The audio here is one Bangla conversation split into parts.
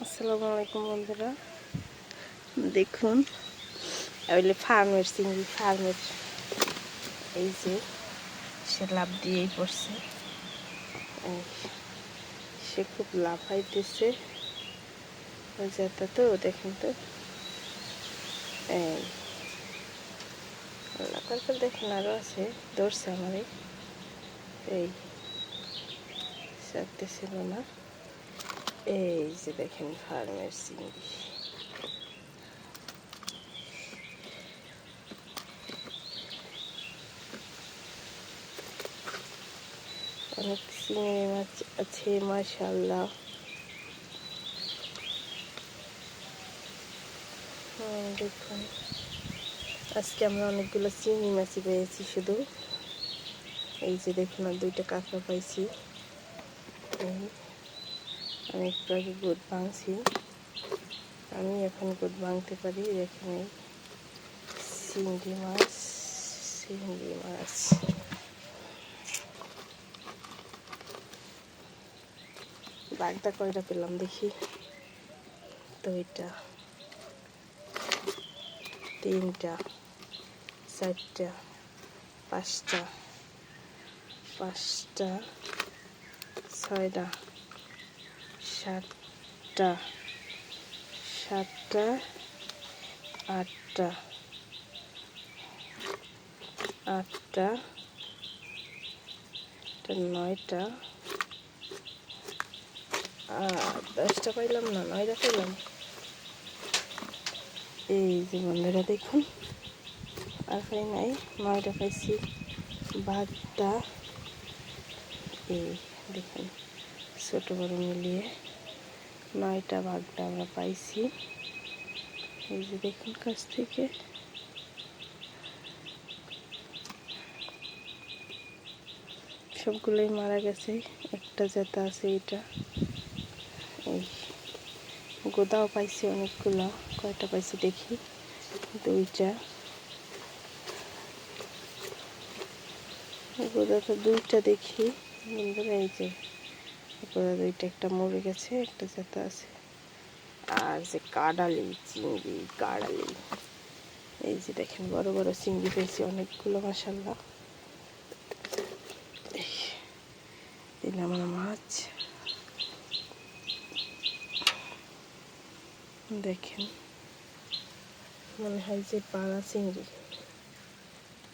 আসসালামু আলাইকুম বন্ধুরা, দেখুন ওইলে ফার্মের চিংড়ি। ফার্মের এই যে সে লাভ দিয়েই পড়ছে, সে খুব লাফাইতেছে যেটা। তো দেখুন তো, এই তারপর দেখুন আরও আছে, ধরছে আমারে, এই ছাড়তেছিল না। এই যে দেখেন ফার্মের চিংড়ি। অনেক চিংড়ি মাছ আছে মাশাআল্লাহ। দেখুন আজকে আমরা অনেকগুলো চিংড়ি মাছই পেয়েছি। শুধু এই যে দেখুন, আর দুইটা কাঁকড়া পাইছি। আমি একটু আগে গুড় ভাঙছি, আমি এখন গুড় ভাঙতে পারি। দেখেন এই চিংড়ি মাছ, চিংড়ি মাছ। বাগদা কয়টা পেলাম দেখি, দুইটা, তিনটা, চারটা, পাঁচটা, পাঁচটা, ছয়টা, সাতটা, সাতটা, আটটা, আটটা, নয়টা, দশটা পাইলাম না, 9টা পাইলাম। এই যে বন্ধুরা দেখুন, আর পাই নাই, 9টা পাইছি। বাগদা এই দেখুন, ছোট বড় মিলিয়ে 9টা বাগদা আমরা পাইছি। এই যে দেখুন কাছ থেকে, সবগুলোই মারা গেছে। একটা জেতা আছে, এটা এই গোদাও পাইছি অনেকগুলো। কয়টা পাইছি দেখি, দুইটা গোদা, তো দুইটা দেখি বন্ধুরা। এই যে গোদা দুইটা, একটা মরে গেছে, একটা জেতা আছে। আর যে কাঁড়ালি চিংড়ি, কাঁড়ালি, এই যে দেখেন বড় বড় চিংড়ি পেয়েছি অনেকগুলো মাশাআল্লাহ। দিলাম আমার মাছ, দেখেন মনে হয় যে পালা চিংড়ি,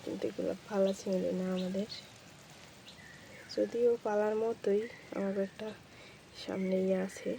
কিন্তু এগুলো পালা চিংড়ি না আমাদের, যদিও পালার মতোই। আমার একটা সামনে আছে,